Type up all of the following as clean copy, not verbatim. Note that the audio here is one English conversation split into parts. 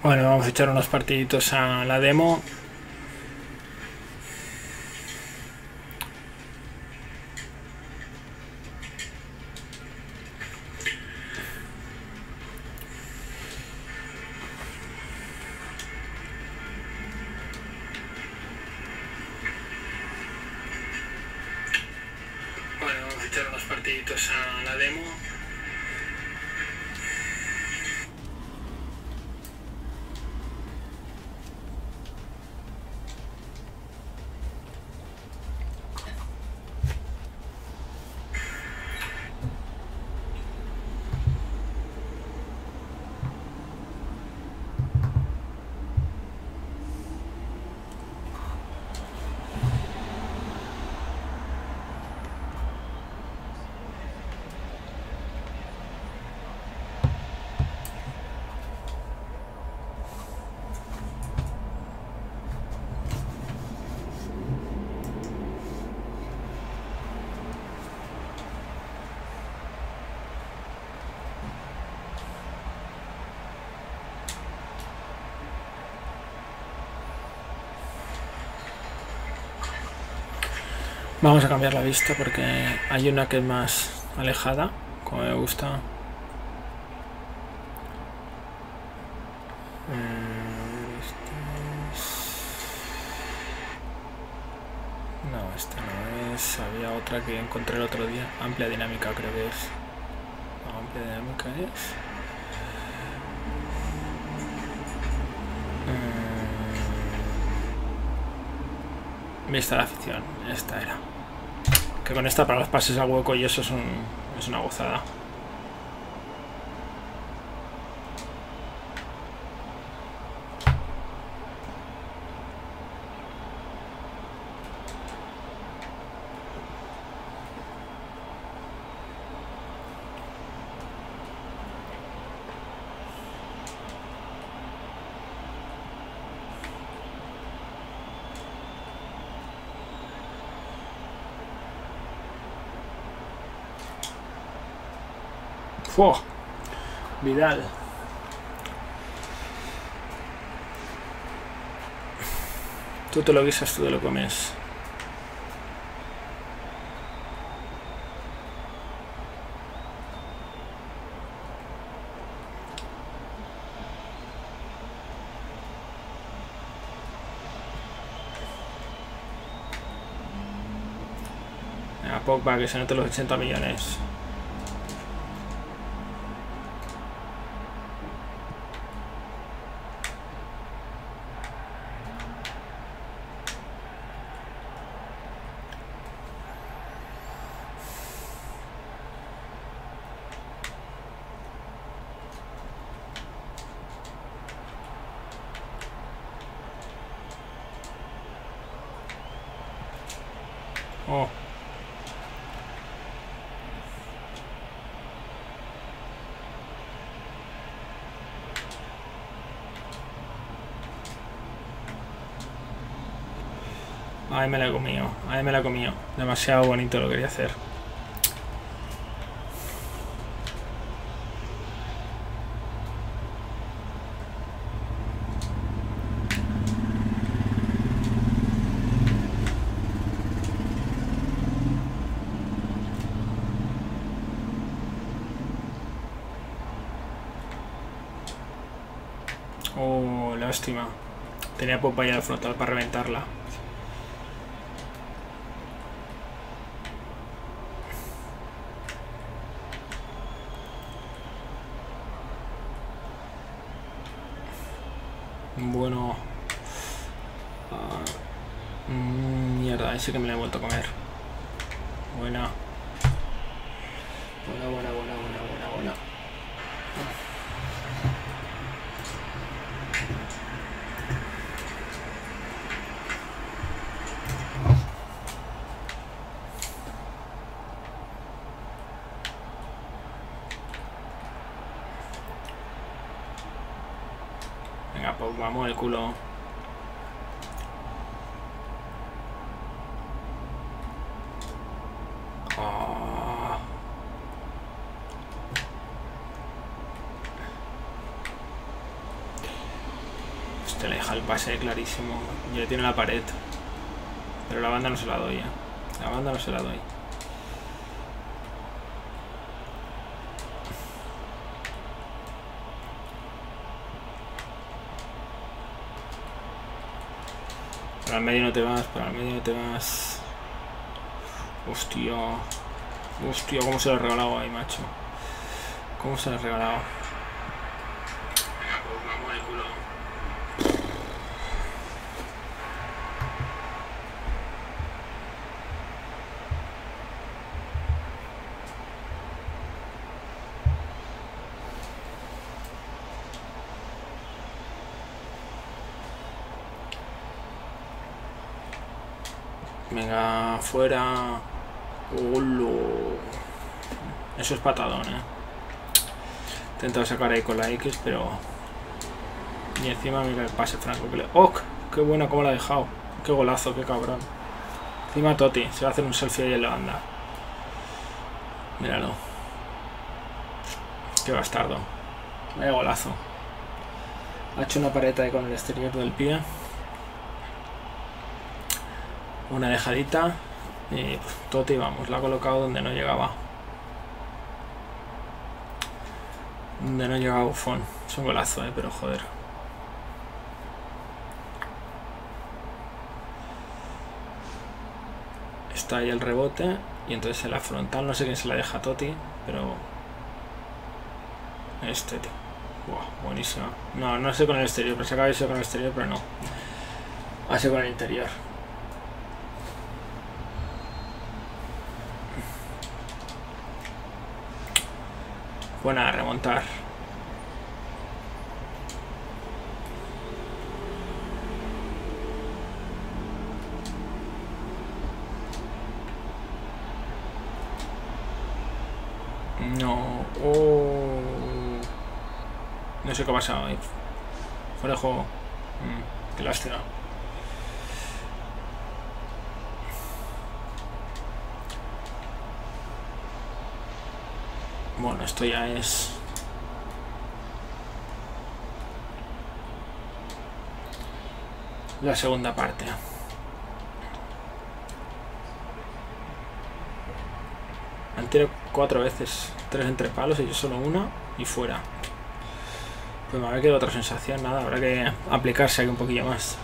Bueno, vamos a echar unos partiditos a la demo. Bueno, vamos a echar unos partiditos a la demo. Vamos a cambiar la vista porque hay una que es más alejada, como me gusta. No, esta no es. Había otra que encontré el otro día. Amplia dinámica creo que es. No, amplia dinámica es. Vista de la afición. Esta era. Que con esta para los pases al hueco y eso es una gozada. ¡Fua! Vidal. Tú te lo guisas, tú te lo comes. A Pogba, que se note los 80 millones. Oh. Ahí me la he comido, ahí me la he comido. Demasiado bonito lo quería hacer. Oh, lástima. Tenía popa ya de frontal para reventarla. Bueno. Mierda, ese que me la he vuelto a comer. Buena. Buena. Venga, pues vamos el culo. Oh. Te le deja el pase clarísimo. Y le tiene la pared. Pero la banda no se la doy, La banda no se la doy. Para el medio no te vas, para el medio no te vas. Hostia. Hostia, cómo se lo he regalado ahí, macho. Cómo se lo he regalado. Vamos el culo. Venga, fuera. ¡Holo! Eso es patadón, He intentado sacar ahí con la X, pero... Y encima mira el pase franco que le... ¡Oh! ¡Qué buena cómo la ha dejado! ¡Qué golazo! ¡Qué cabrón! Encima Totti. Se va a hacer un selfie ahí en la banda. Míralo. ¡Qué bastardo! ¡Vaya golazo! Ha hecho una pared ahí con el exterior del pie. Una dejadita. Y pues, Totti, vamos, la ha colocado donde no llegaba. Donde no llegaba Buffon. Es un golazo, pero joder. Está ahí el rebote. Y entonces en la frontal, no sé quién se la deja a Totti, pero... Este, tío. Buah, buenísima. No, no sé con el exterior, pero se acaba de ser con el exterior, pero no. Va a ser con el interior. Buena, remontar. No. Oh. No sé qué ha pasado ahí. Fuera de juego. Qué lástima. Bueno, esto ya es... la segunda parte. Han tirado 4 veces, 3 entre palos y yo solo una y fuera. Pues me había quedado otra sensación, nada, habrá que aplicarse aquí un poquillo más.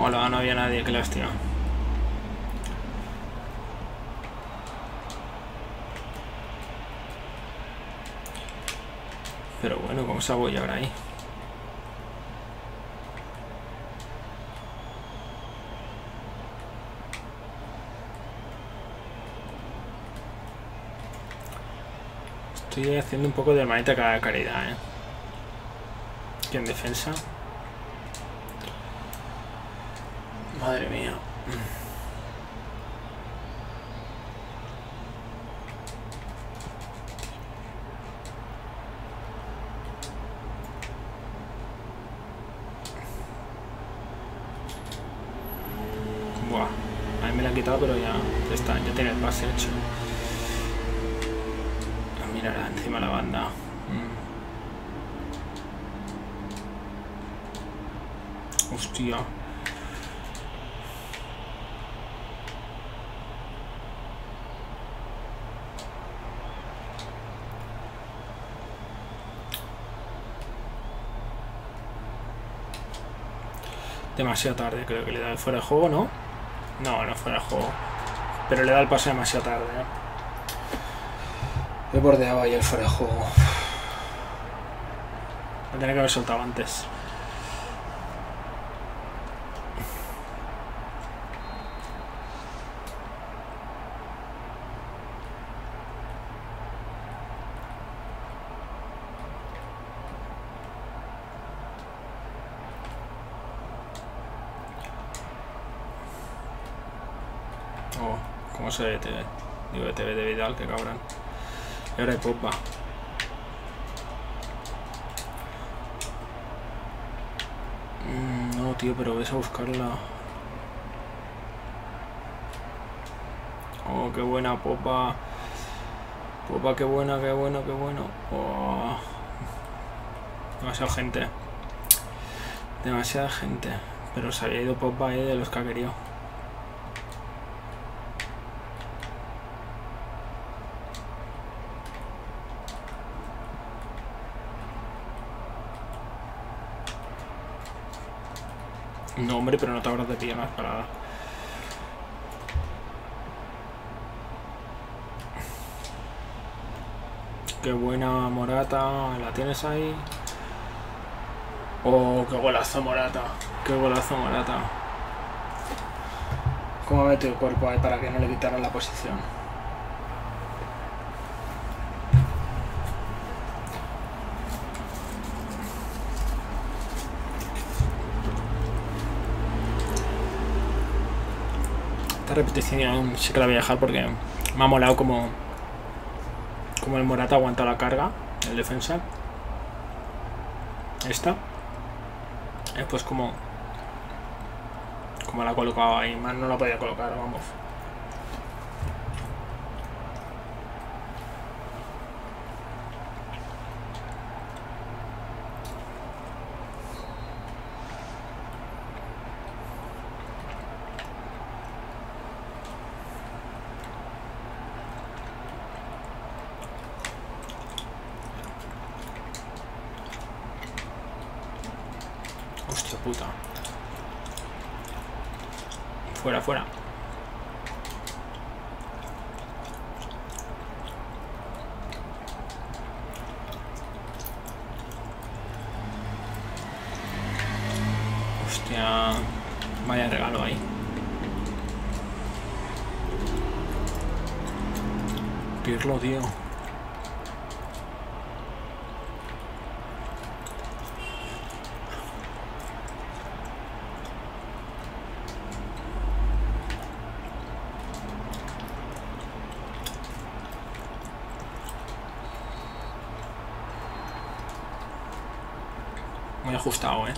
Hola, no había nadie, qué lástima. Pero bueno, ¿cómo salgo yo ahora ahí? Estoy haciendo un poco de hermanita caridad, Aquí en defensa. Madre mía. Buah. A mí me la han quitado, pero ya está, ya tiene el pase hecho. Mira encima la banda. Hostia. Demasiado tarde, creo que le da el fuera de juego, ¿no? No, no fuera de juego. Pero le da el pase demasiado tarde, He bordeado ahí el fuera de juego. Lo tenía que haber soltado antes. Oh, ¿cómo se ve TV? Digo de TV de Vidal, que cabrón. Y ahora hay popa. No, tío, pero ves a buscarla. Oh, qué buena popa. Popa, qué buena, qué bueno, qué bueno. Oh. Demasiada gente. Demasiada gente. Pero se había ido popa ahí de los que ha querido. No, hombre, pero no te habrás de pillar más parada. Qué buena Morata. ¿La tienes ahí? Oh, qué golazo Morata. Qué golazo Morata. ¿Cómo mete el cuerpo ahí para que no le quitaran la posición? Esta repetición sí que la voy a dejar porque me ha molado como el Morata aguanta la carga, el defensa. Esta. Pues como la ha colocado ahí, más no la podía colocar, vamos. Hostia puta. Fuera, fuera. Hostia. Vaya regalo ahí. Pirlo, tío. Muy ajustado, ¿eh?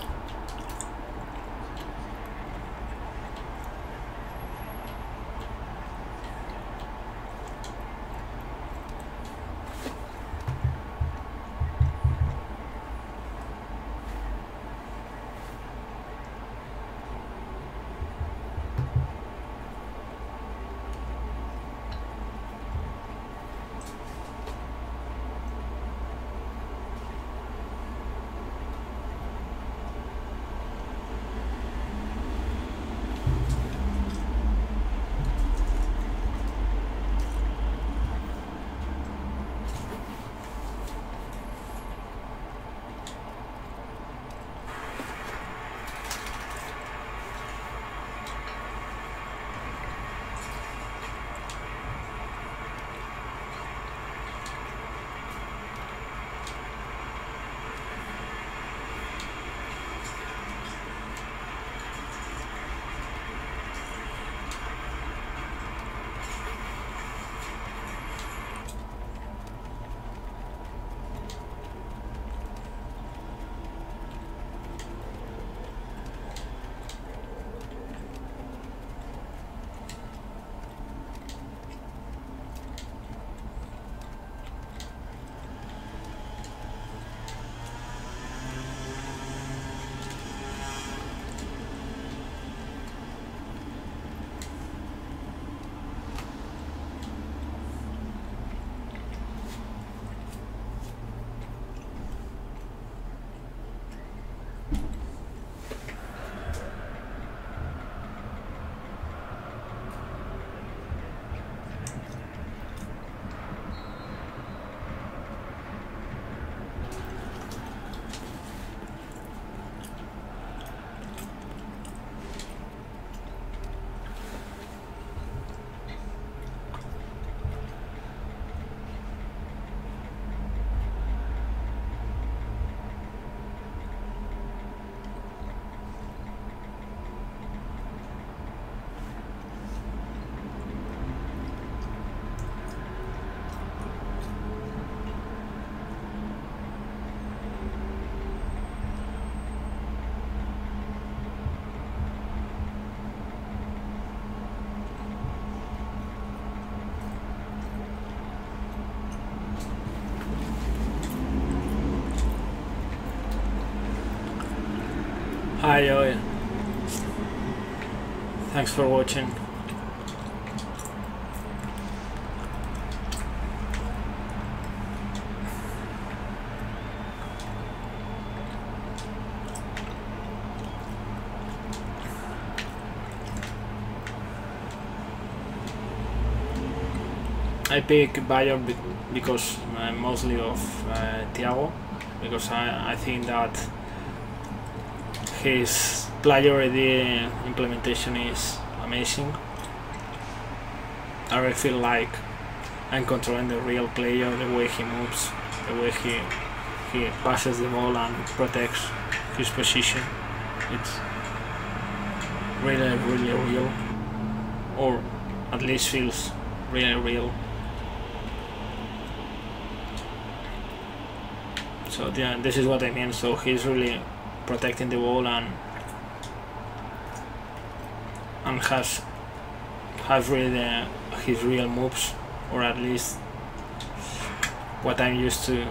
Hi Joey. Thanks for watching. I pick Bayern because mostly of Thiago, because I think that his player ID implementation is amazing. I really feel like I'm controlling the real player, the way he moves, the way he passes the ball and protects his position. It's really real, or at least feels really real. So yeah, this is what I mean. So he's really protecting the ball and has really his real moves, or at least what I'm used to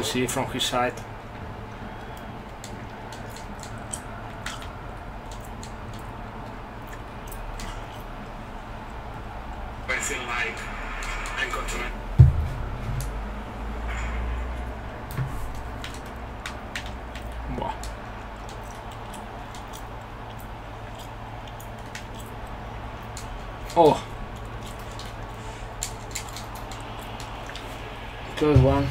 see from his side. I feel like I'm controlling. Oh, close one.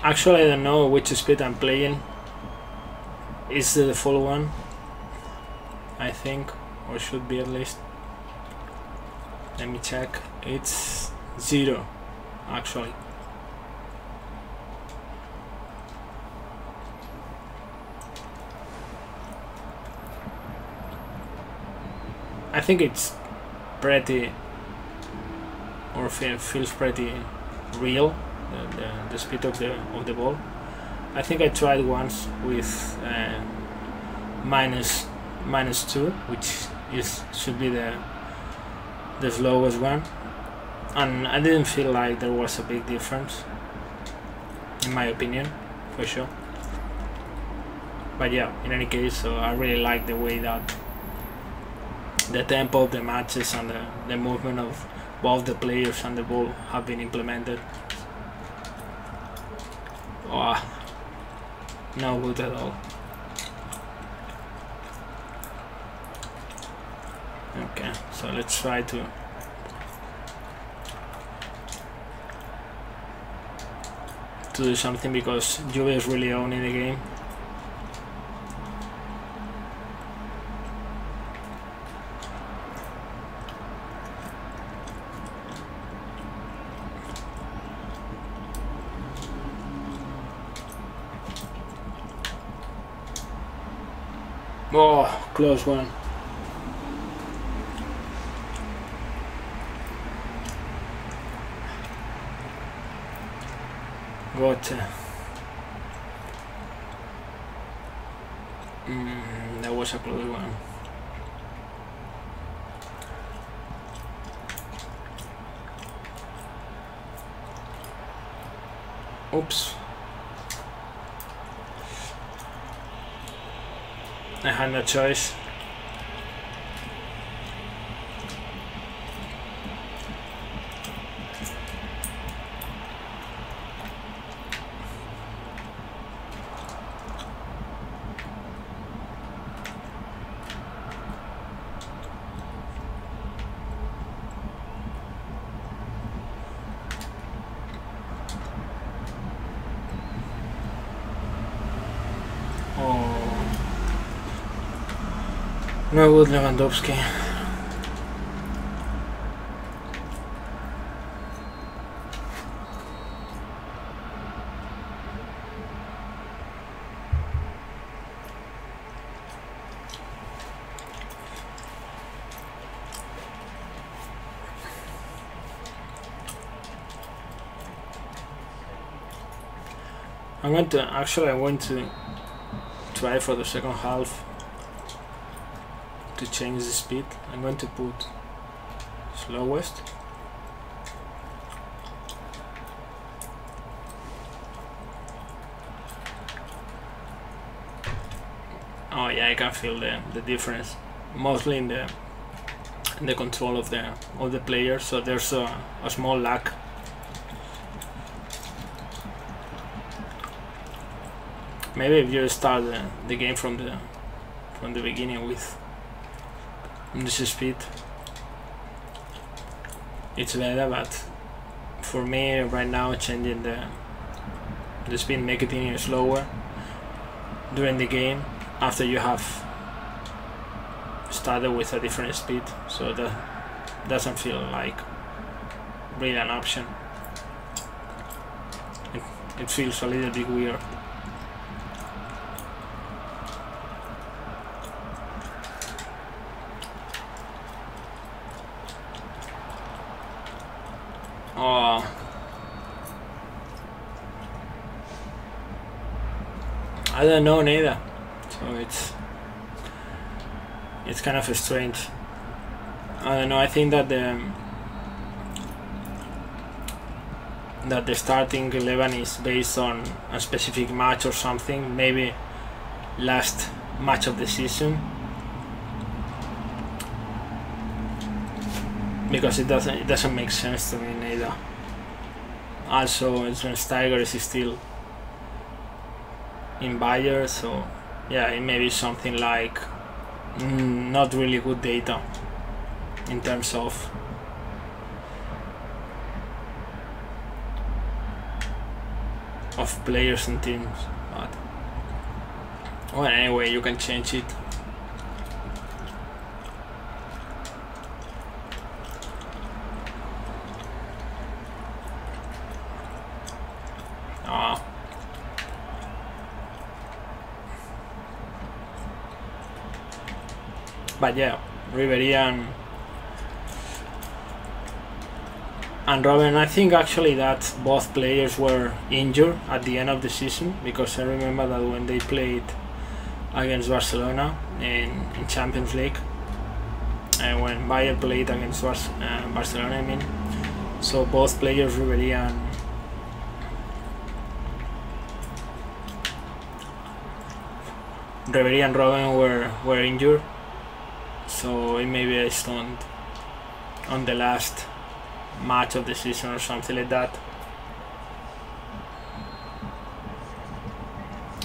Actually, I don't know which speed I'm playing. Is the default one, I think, or should be at least. Let me check. It's 0, actually. I think it's pretty, or feels pretty real. The speed of the ball. I think I tried once with -2, which should be the slowest one, and I didn't feel like there was a big difference, in my opinion, for sure. But yeah, in any case, so I really like the way that the tempo of the matches and the movement of both the players and the ball have been implemented. Oh, no good at all. Okay, so let's try to do something, because Juve is really owning the game. Oh, close one. Gotcha. That was a close one. Oops. I had no choice. Oh. No good Lewandowski. I'm going to try for the second half to change the speed. I'm going to put slowest. Oh yeah, I can feel the difference, mostly in the control of the players. So there's a small lag. Maybe if you start the game from the beginning with this speed, it's better. But for me right now, changing the speed, make it even slower during the game after you have started with a different speed, so that doesn't feel like really an option. It feels a little bit weird. I don't know neither, so it's kind of strange. I don't know. I think that the starting 11 is based on a specific match or something. Maybe last match of the season, because it doesn't make sense to me neither. Also, Steiger is still in Bayern, so yeah, it may be something like not really good data in terms of players and teams. But well, anyway, you can change it. But yeah, Ribery and Robben, I think actually that both players were injured at the end of the season, because I remember that when they played against Barcelona in Champions League, and when Bayern played against Barcelona, I mean, so both players, Ribery and Robben were injured. So it may be based on the last match of the season or something like that.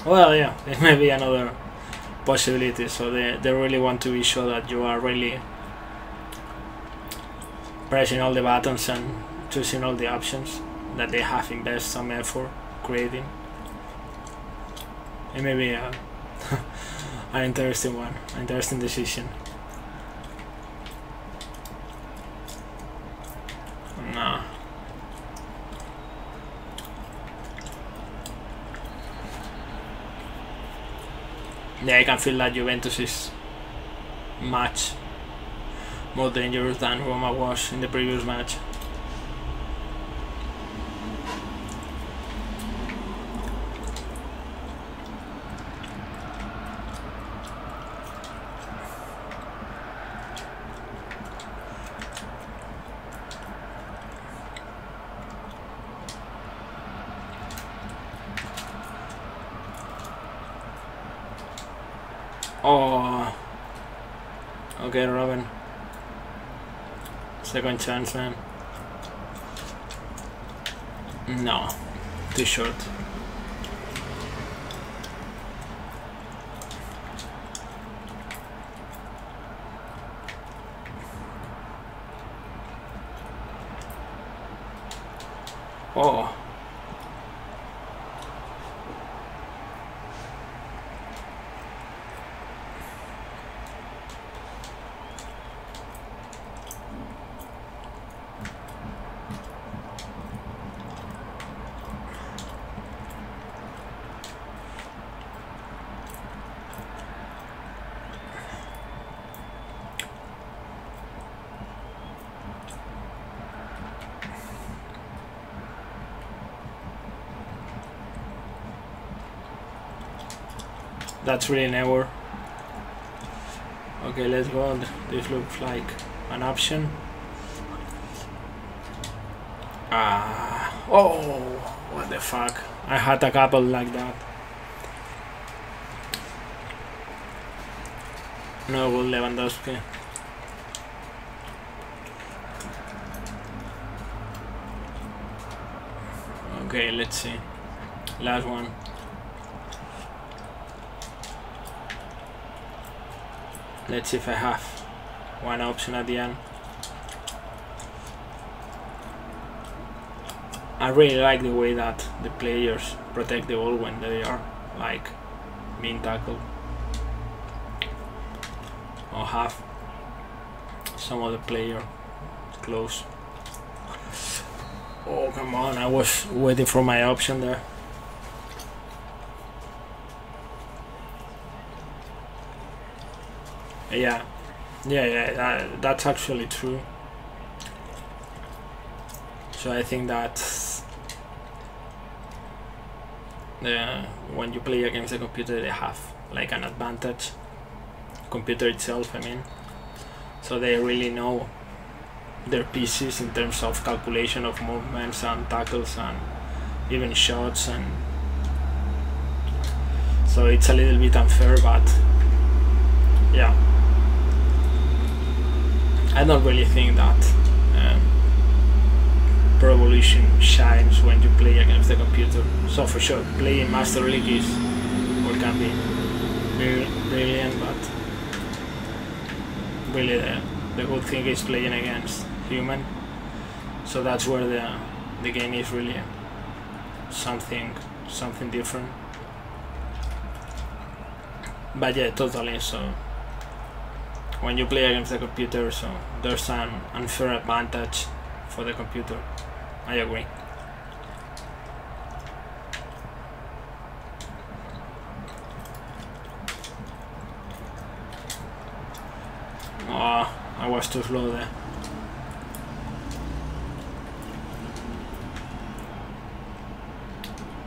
Well, yeah, it may be another possibility. So they really want to be sure that you are really pressing all the buttons and choosing all the options that they have invested some effort creating. It may be an interesting one, an interesting decision. No. Yeah, I can feel that Juventus is much more dangerous than Roma was in the previous match. Oh, okay, Robben. Second chance, man. No, too short. Oh. That's really never. Okay, let's go. This looks like an option. Oh, what the fuck. I had a couple like that. No good, Lewandowski. Okay, let's see. Last one. Let's see if I have one option at the end. I really like the way that the players protect the ball when they are like being tackled, or have some other player close. Oh, come on, I was waiting for my option there. Yeah, that's actually true. So I think that when you play against the computer, they have like an advantage. Computer itself, I mean. So they really know their pieces in terms of calculation of movements and tackles and even shots, and so it's a little bit unfair, but yeah, I don't really think that Pro Evolution shines when you play against the computer. So for sure, playing Master League is or can be brilliant, but really the good thing is playing against human. So that's where the game is really something different. But yeah, totally. So when you play against the computer, so there's an unfair advantage for the computer. I agree. Oh, I was too slow there.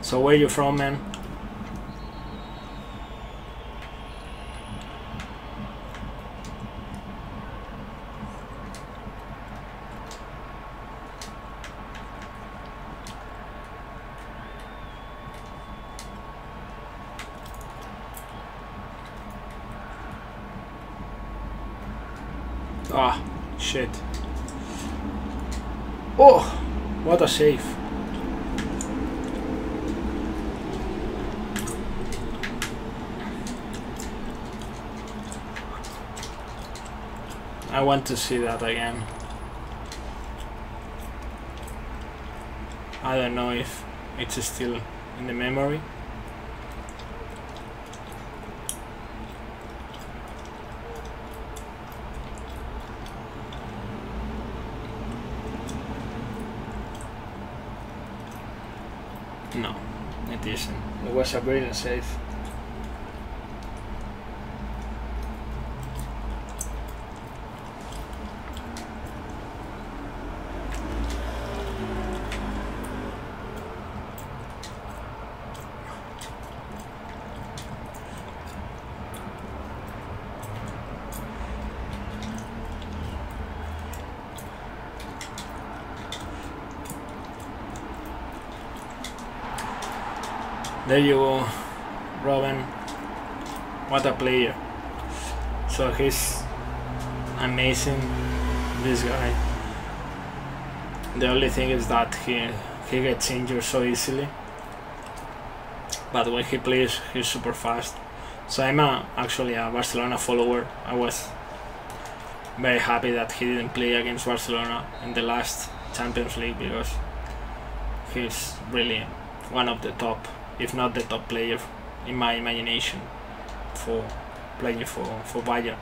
So where you from, man? Ah, shit. Oh, what a save. I want to see that again. I don't know if it's still in the memory. No, it isn't. It was a brilliant save. There you go, Robin. What a player. So he's amazing, this guy. The only thing is that he gets injured so easily. But when he plays, he's super fast. So I'm actually a Barcelona follower. I was very happy that he didn't play against Barcelona in the last Champions League, because he's really one of the top, if not the top player in my imagination for playing for Bayern.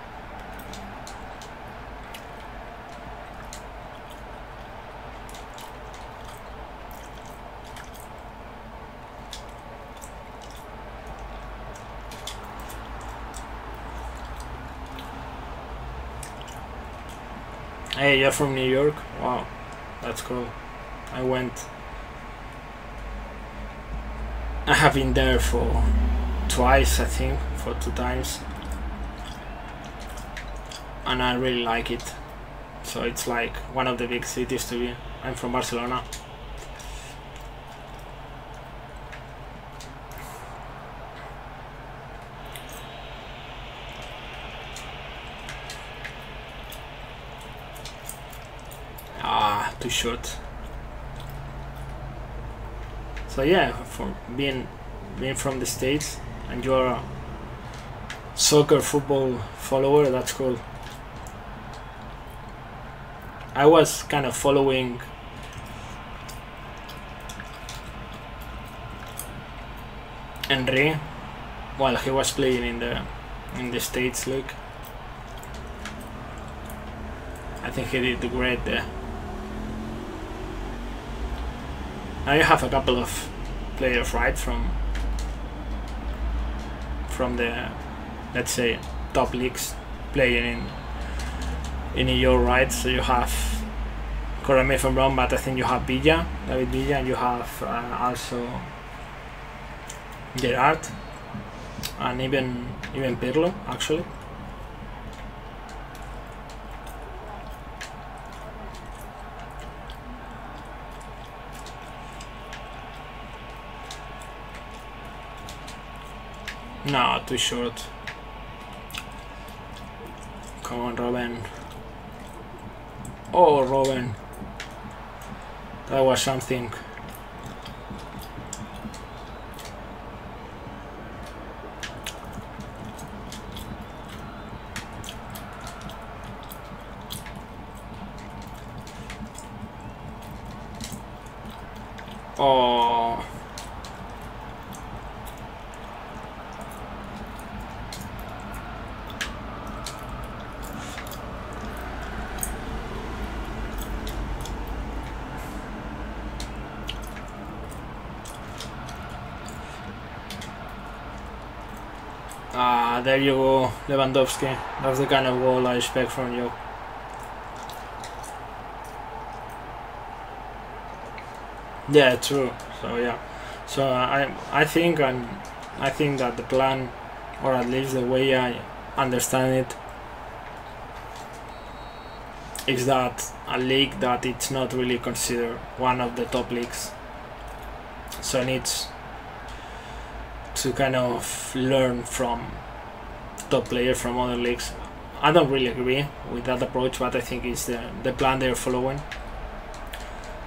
Hey, you're from New York? Wow, that's cool. I have been there for twice, I think, for 2 times, and I really like it. So it's like one of the big cities to be. I'm from Barcelona. Too short. So yeah, for being from the States and you're a soccer football follower, that's cool. I was kind of following Henry while he was playing in the States league. I think he did great there. Now you have a couple of players, right, from the, let's say, top leagues playing in Europe, right? So you have, correct me if I'm wrong, but I think you have David Villa, and you have also Gerard, and even Pirlo, actually. No, too short. Come on, Robin. Oh, Robin. That was something. Oh. There you go, Lewandowski. That's the kind of goal I expect from you. Yeah, true. So yeah, so I think that the plan, or at least the way I understand it, is that a league that it's not really considered one of the top leagues, so it needs to kind of learn from top players from other leagues. I don't really agree with that approach, but I think it's the plan they're following.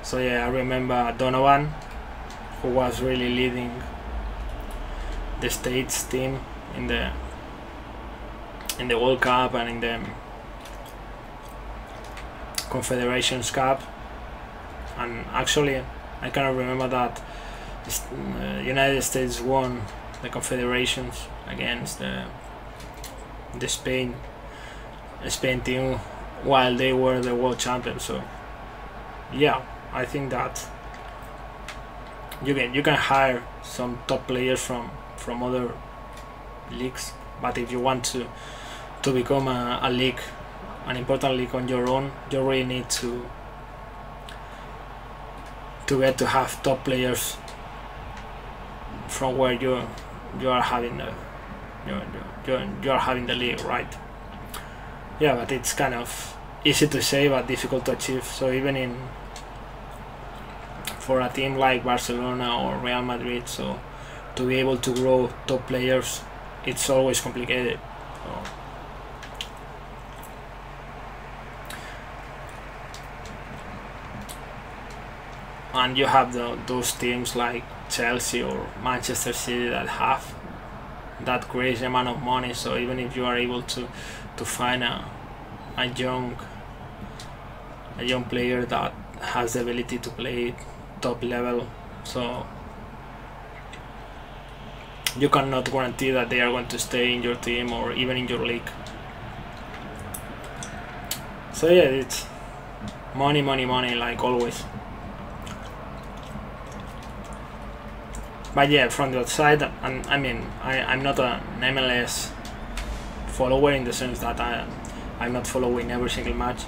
So yeah, I remember Donovan, who was really leading the States team in the World Cup and in the Confederations Cup, and actually I cannot remember that United States won the Confederations against the Spain team while they were the world champions. So yeah, I think that you can hire some top players from other leagues, but if you want to become a league, an important league on your own, you really need to get to have top players from where you are having the league, right? Yeah, but it's kind of easy to say but difficult to achieve. So even for a team like Barcelona or Real Madrid, so to be able to grow top players, it's always complicated. So and you have those teams like Chelsea or Manchester City that have that crazy amount of money. So even if you are able to find a young player that has the ability to play top level, so you cannot guarantee that they are going to stay in your team or even in your league. So yeah, it's money, like always. But yeah, from the outside, and I mean, I'm not an MLS follower in the sense that I'm not following every single match,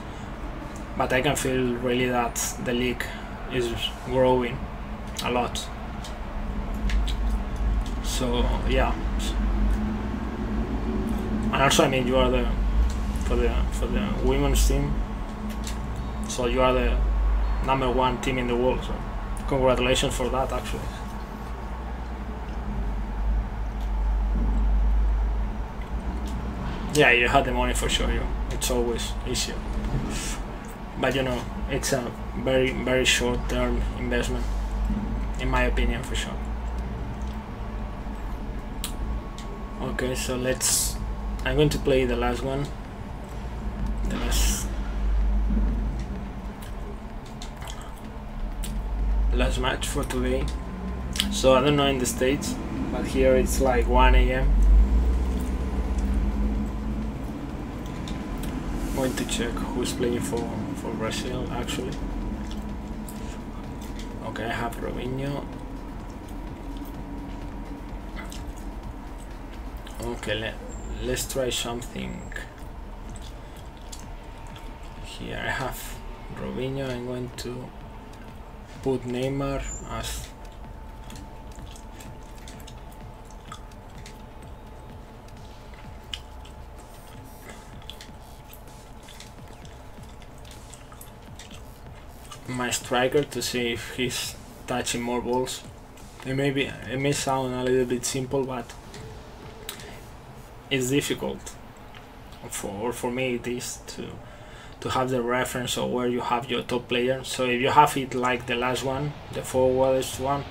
but I can feel really that the league is growing a lot. So yeah, And also, I mean, you are the for the women's team, so you are the #1 team in the world. So congratulations for that, actually. Yeah, you had the money for sure. It's always easier, but you know, it's a very short-term investment, in my opinion, for sure. Okay, so I'm going to play the last one, the last match for today. So I don't know in the States, but here it's like 1 AM. I'm going to check who's playing for Brazil, actually. Okay, I have Robinho. Okay, let's try something. Here I have Robinho. I'm going to put Neymar as my striker to see if he's touching more balls. It may sound a little bit simple, but it's difficult for me. It is to have the reference of where you have your top player. So if you have it like the last one, the forwardest one,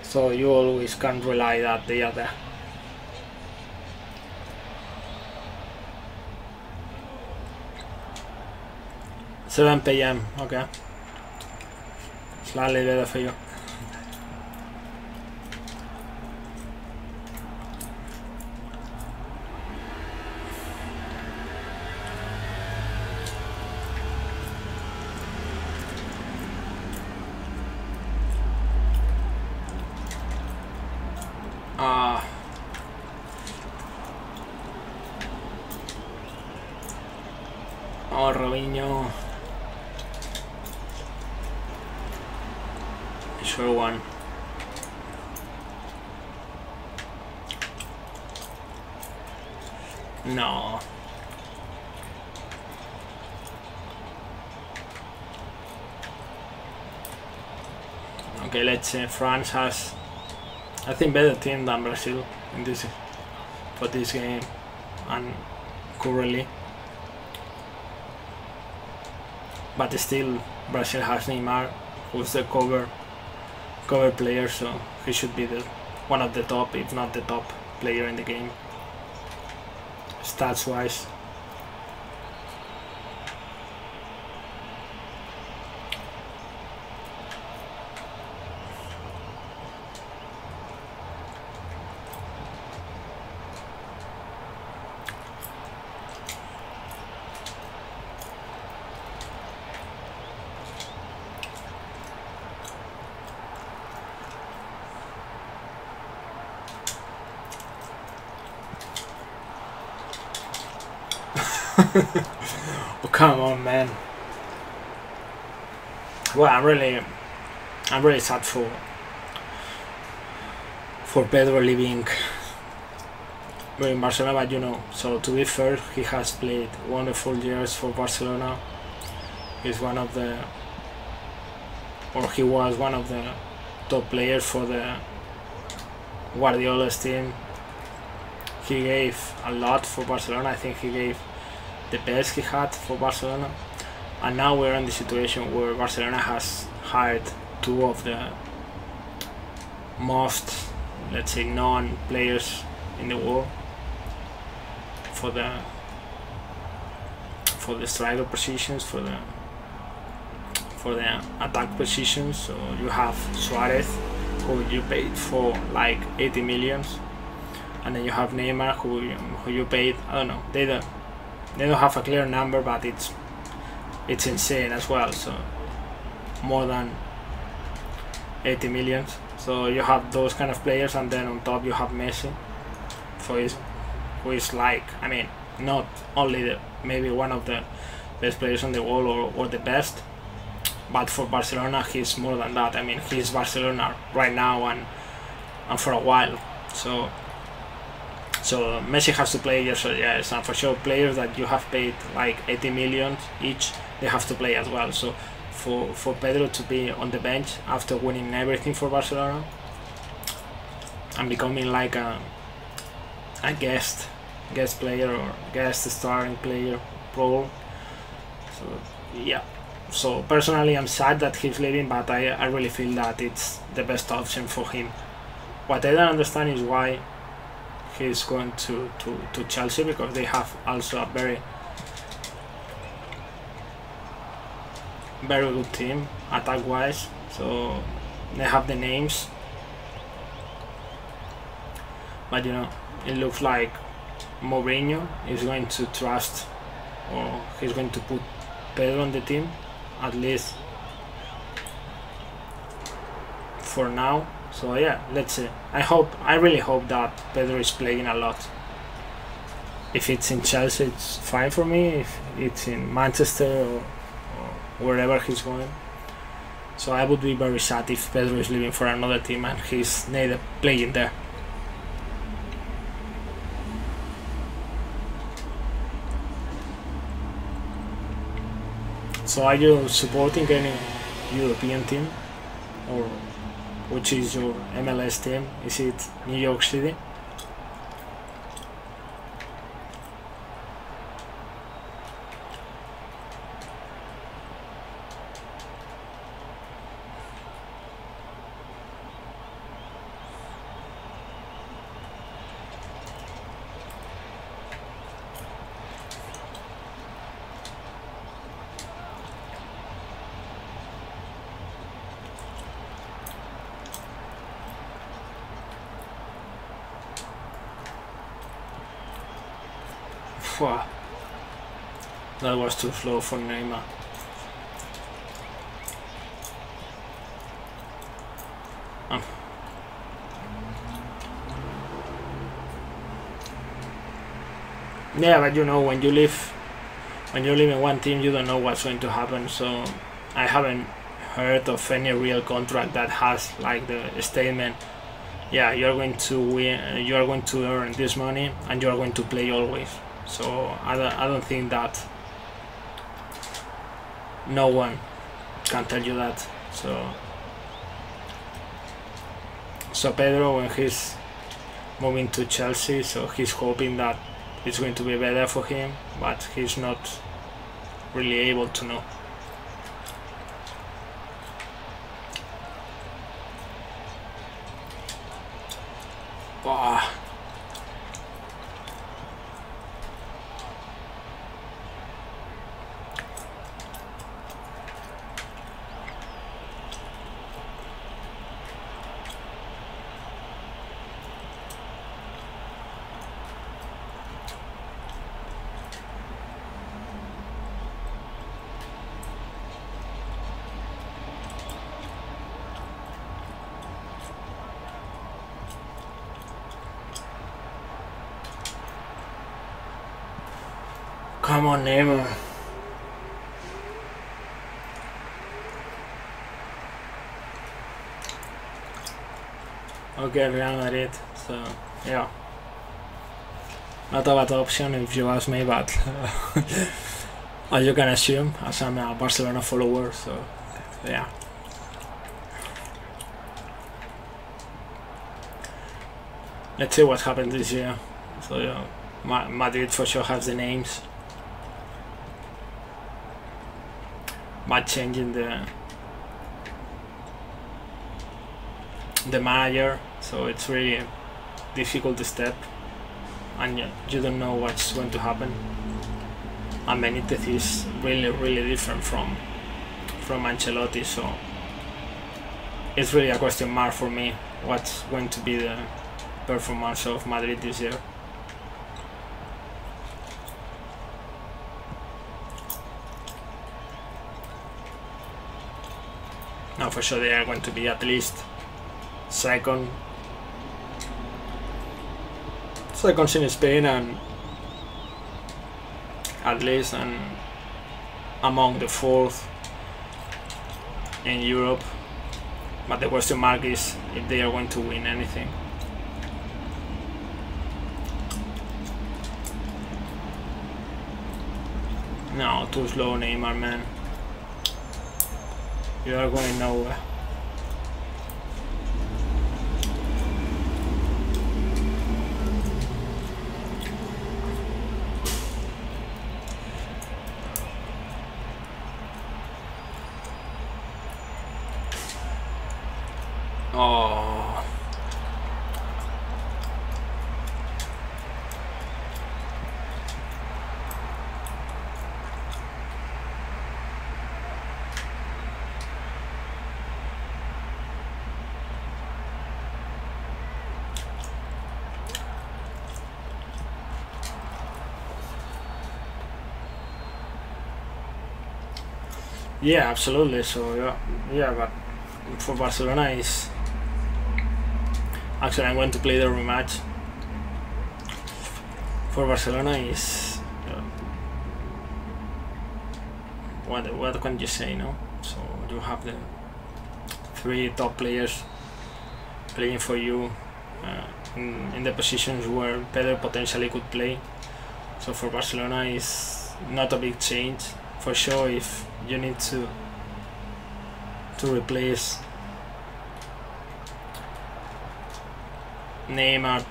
so you always can rely that they are there. $7 PM, okay. Slightly better for you. Oh, Robinho. Sure one. No. Okay, let's say France has, I think, better team than Brazil in this for this game and currently. But still, Brazil has Neymar, who's the cover player, so he should be one of the top, if not the top player in the game, stats wise. Oh, come on, man. Well, I'm really sad for Pedro leaving in Barcelona, but you know, so to be fair, he has played wonderful years for Barcelona. He's one of the, or he was one of the top players for the Guardiola's team. He gave a lot for Barcelona. I think he gave the best he had for Barcelona, and now we're in the situation where Barcelona has hired two of the most, let's say, known players in the world for the striker positions, for the attack positions. So you have Suarez, who you paid for like 80 millions, and then you have Neymar, who you paid, I don't know, they don't have a clear number, but it's insane as well. So more than 80 millions. So you have those kind of players, and then on top you have Messi, who is like, I mean, not only maybe one of the best players in the world or the best, but for Barcelona he's more than that. I mean, he's Barcelona right now and for a while. So So Messi has to play, yes or yes, and for sure players that you have paid like 80 million each, they have to play as well. So for Pedro to be on the bench after winning everything for Barcelona and becoming like a guest player or guest starring player role. So yeah. So personally I'm sad that he's leaving, but I really feel that it's the best option for him. What I don't understand is why he's going to Chelsea, because they have also a very good team attack wise, so they have the names, but you know, it looks like Mourinho is going to trust, or he's going to put Pedro on the team, at least for now. So yeah, let's see. I really hope that Pedro is playing a lot. If it's in Chelsea, it's fine for me. If it's in Manchester or wherever he's going, so I would be very sad if Pedro is leaving for another team and he's neither playing there. So are you supporting any European team, or which is your MLS team? Is it New York City? Wow. That was too slow for Neymar. Yeah, but you know, when you live in one team, you don't know what's going to happen. So I haven't heard of any real contract that has like the statement, yeah, you're going to win, you are going to earn this money, and you are going to play always. So I don't think that no one can tell you that. So Pedro, when he's moving to Chelsea, so he's hoping that it's going to be better for him, but he's not really able to know. Wow. Come on, Neymar. Okay, Real Madrid. So yeah, not a bad option if you ask me, but as you can assume, as I'm a Barcelona follower, so yeah. Let's see what happens this year. So yeah, Madrid for sure has the names, but changing the manager, so it's really difficult to step, and you don't know what's going to happen. And Benitez is really different from Ancelotti, so it's really a question mark for me what's going to be the performance of Madrid this year. Now for sure they are going to be at least second in Spain, and at least among the fourth in Europe, but the question mark is if they are going to win anything. No, too slow, Neymar, man. You are going nowhere. Oh. Yeah, absolutely. So yeah, but for Barcelona is actually I'm going to play the rematch. For Barcelona is what can you say, no? So you have the 3 top players playing for you in the positions where Pedro potentially could play. So for Barcelona is not a big change for sure. If you need to replace Neymar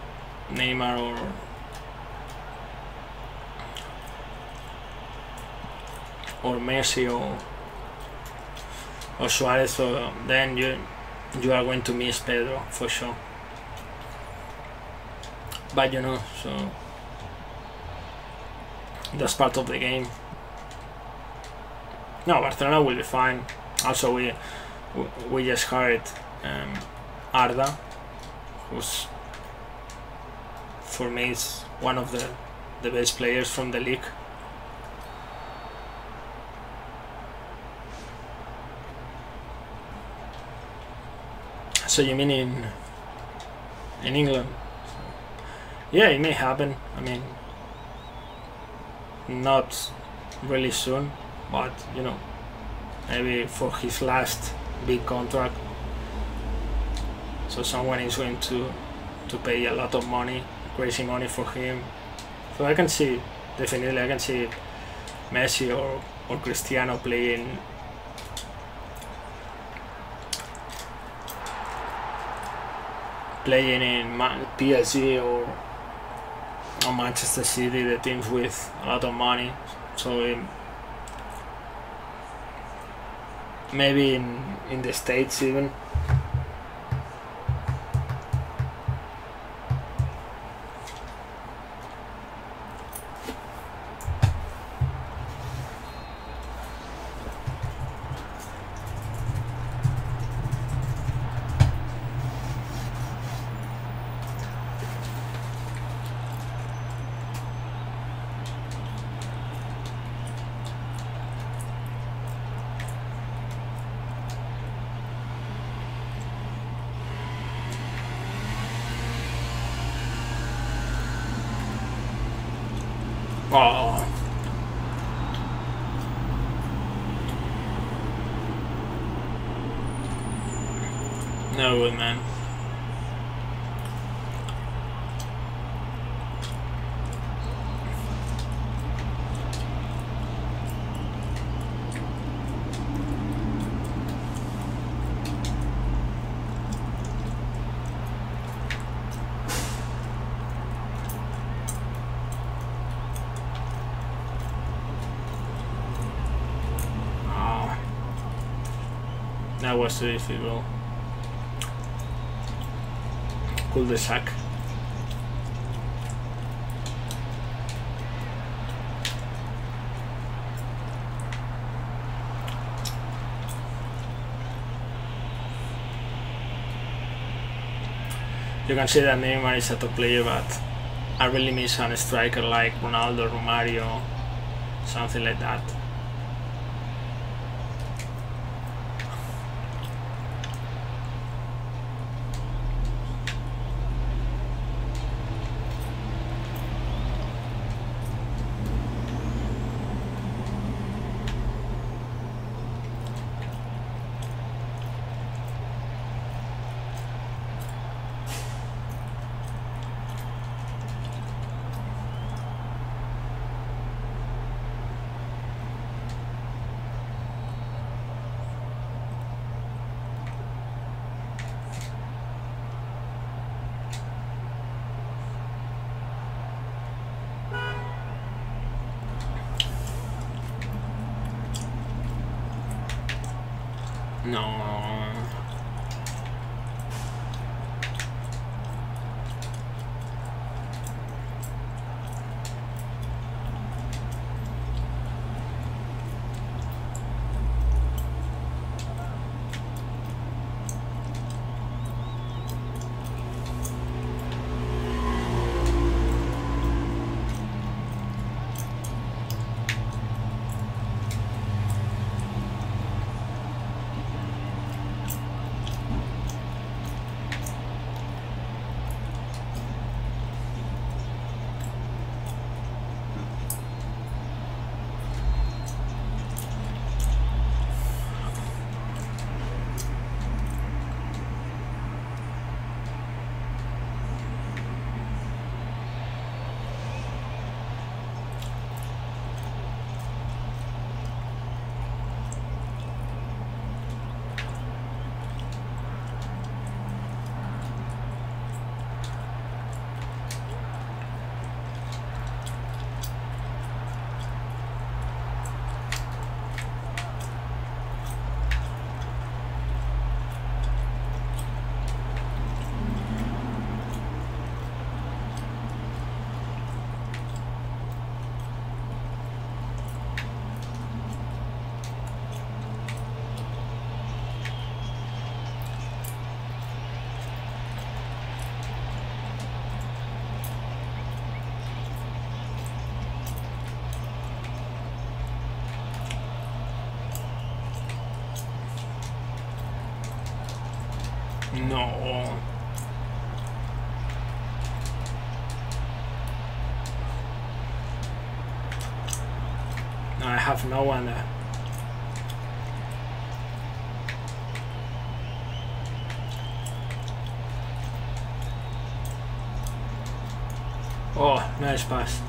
or Messi or Suarez, so then you are going to miss Pedro for sure. But you know, so that's part of the game. No, Barcelona will be fine. Also, we just hired Arda, who's for me is one of the best players from the league. So you mean in England? Yeah, it may happen. I mean, not really soon, but you know, maybe for his last big contract. So someone is going to pay a lot of money, crazy money for him. So I can see, definitely I can see Messi or Cristiano playing in PSG or Manchester City, the teams with a lot of money. So maybe in the States even. Oh. No good, man. That was too difficult. Cul-de-sac. You can see that Neymar is a top player, but I really miss a striker like Ronaldo, Romario, something like that. No. No. I have no one there. Oh, nice pass.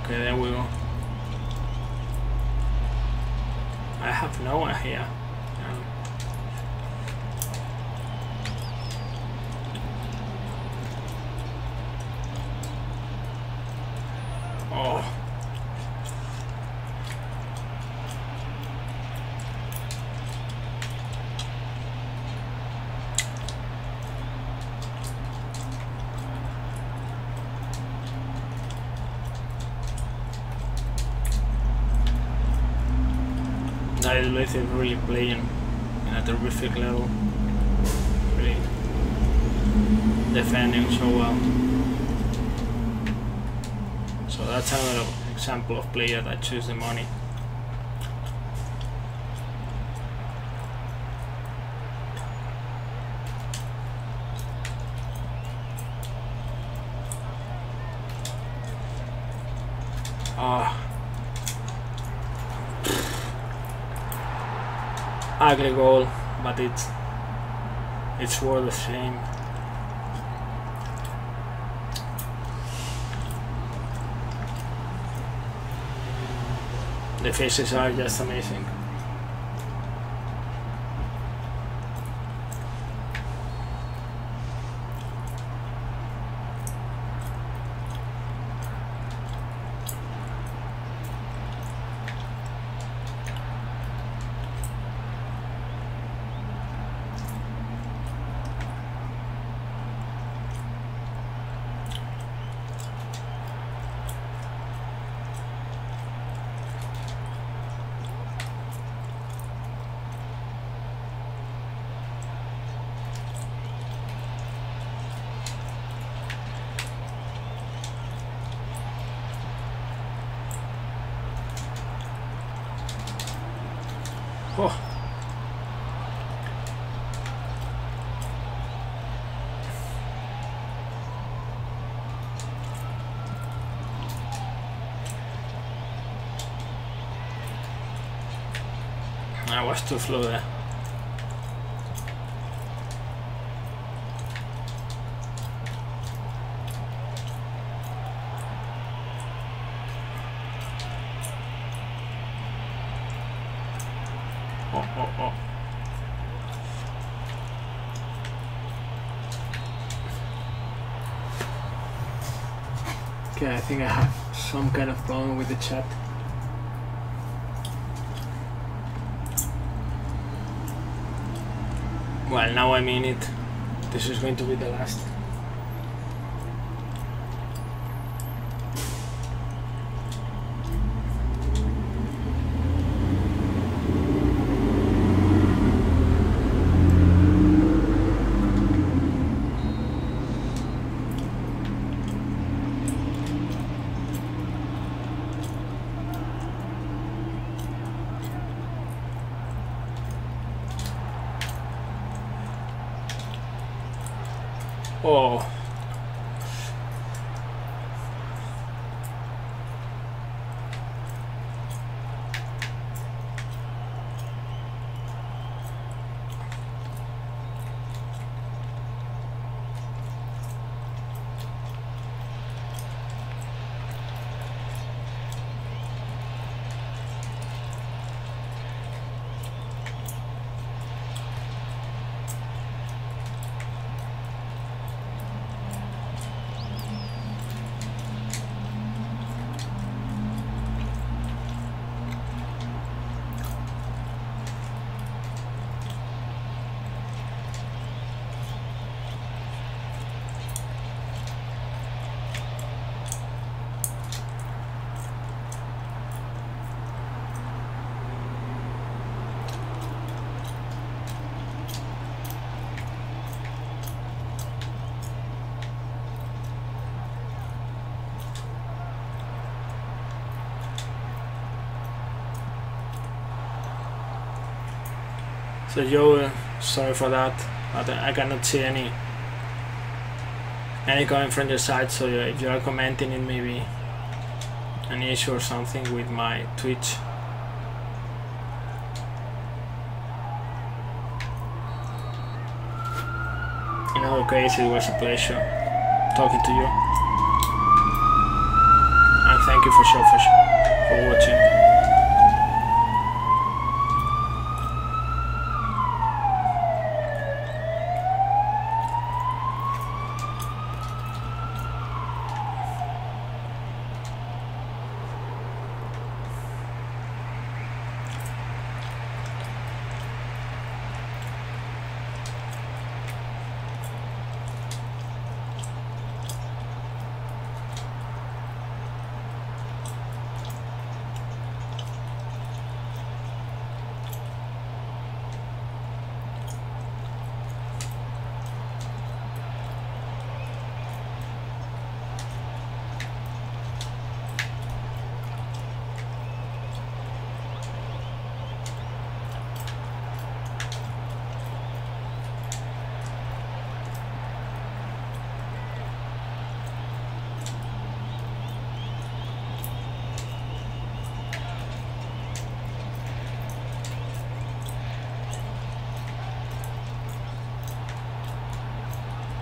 Okay, there we go. I have no one here. Oh. Is really playing at a terrific level, really defending so well. So that's another example of player that choose the money. Ugly goal, but it's worth the same. The faces are just amazing. Oh. I was too slow there. Oh. Okay, I think I have some kind of problem with the chat. Well, now I mean it. This is going to be the last. Oh. So Joe, sorry for that, but I cannot see any comment from your side, so if you are commenting, it may be an issue or something with my Twitch. In other case, it was a pleasure talking to you, and thank you for watching.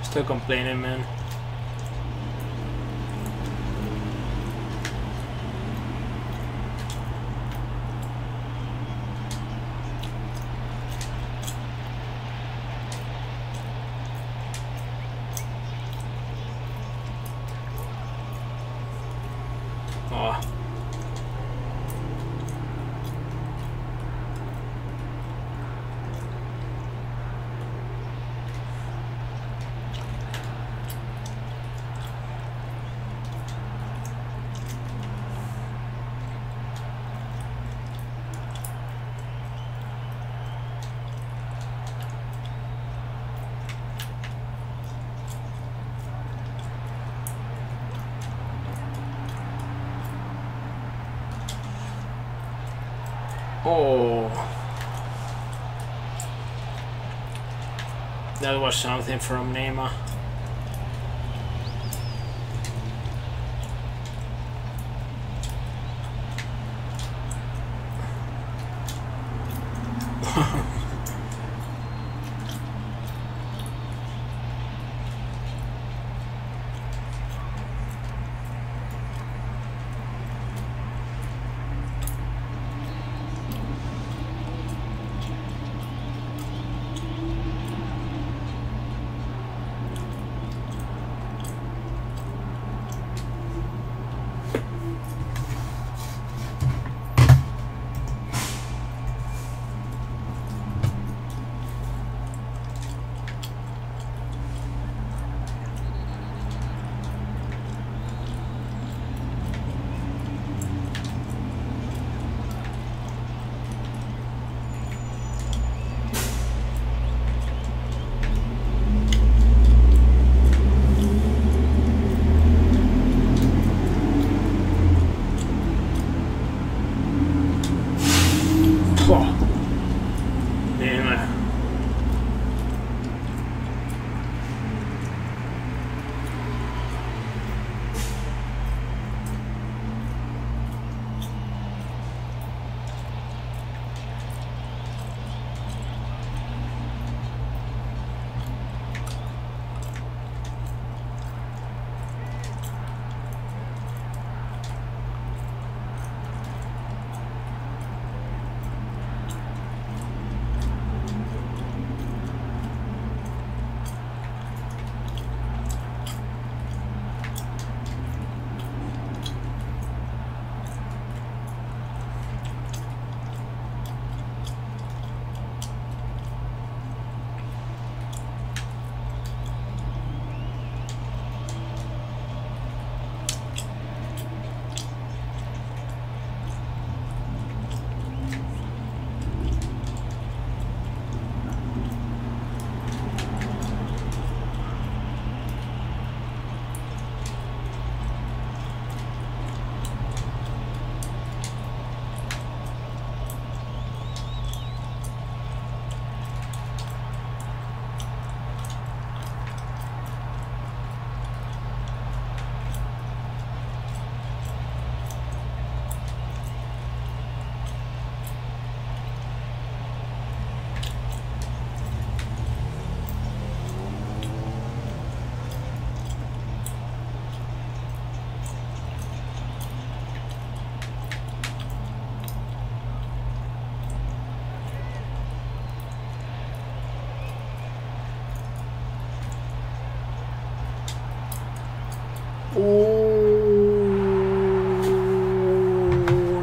Still complaining, man. Oh. Oh, that was something from Neymar.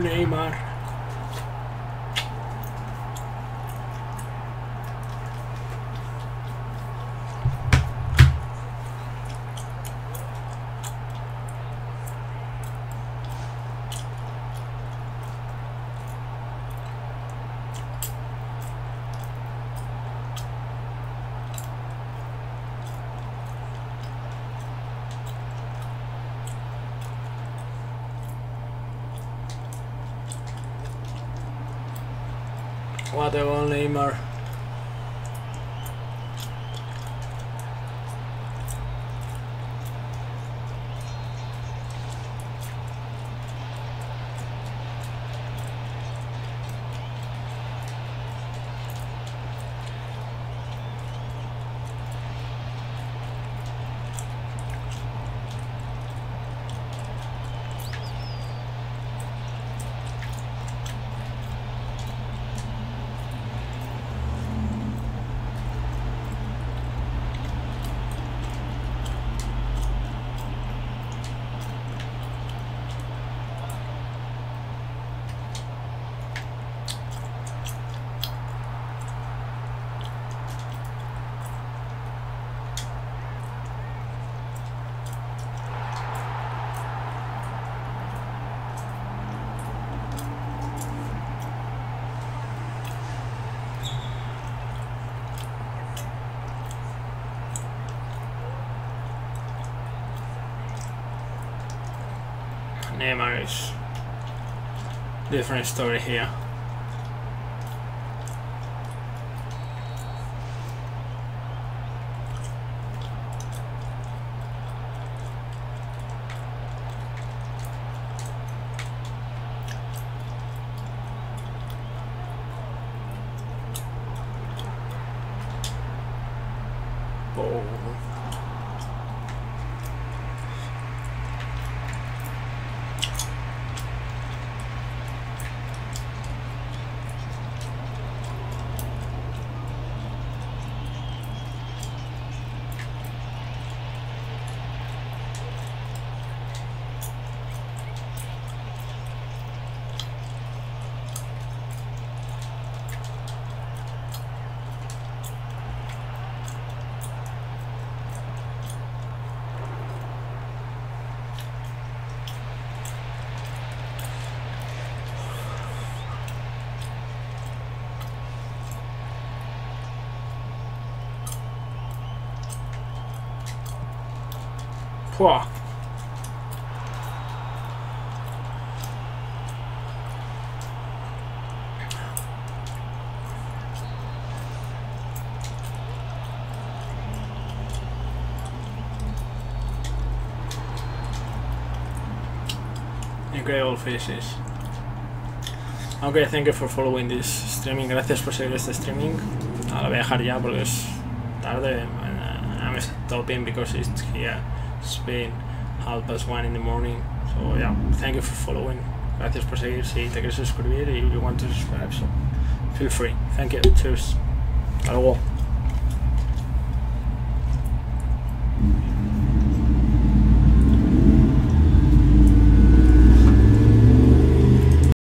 Neymar. What a goal, Neymar. Neymar is different story here. Pwah. Incredible faces. Ok, thank you for following this streaming. Gracias por seguir este streaming. Lo voy a dejar ya porque es tarde. I'm stopping because it's here. It's been 1:30 in the morning. So yeah, thank you for following. Gracias por seguir. Si te quieres suscribir y you want to subscribe, so feel free. Thank you. Cheers. Algo.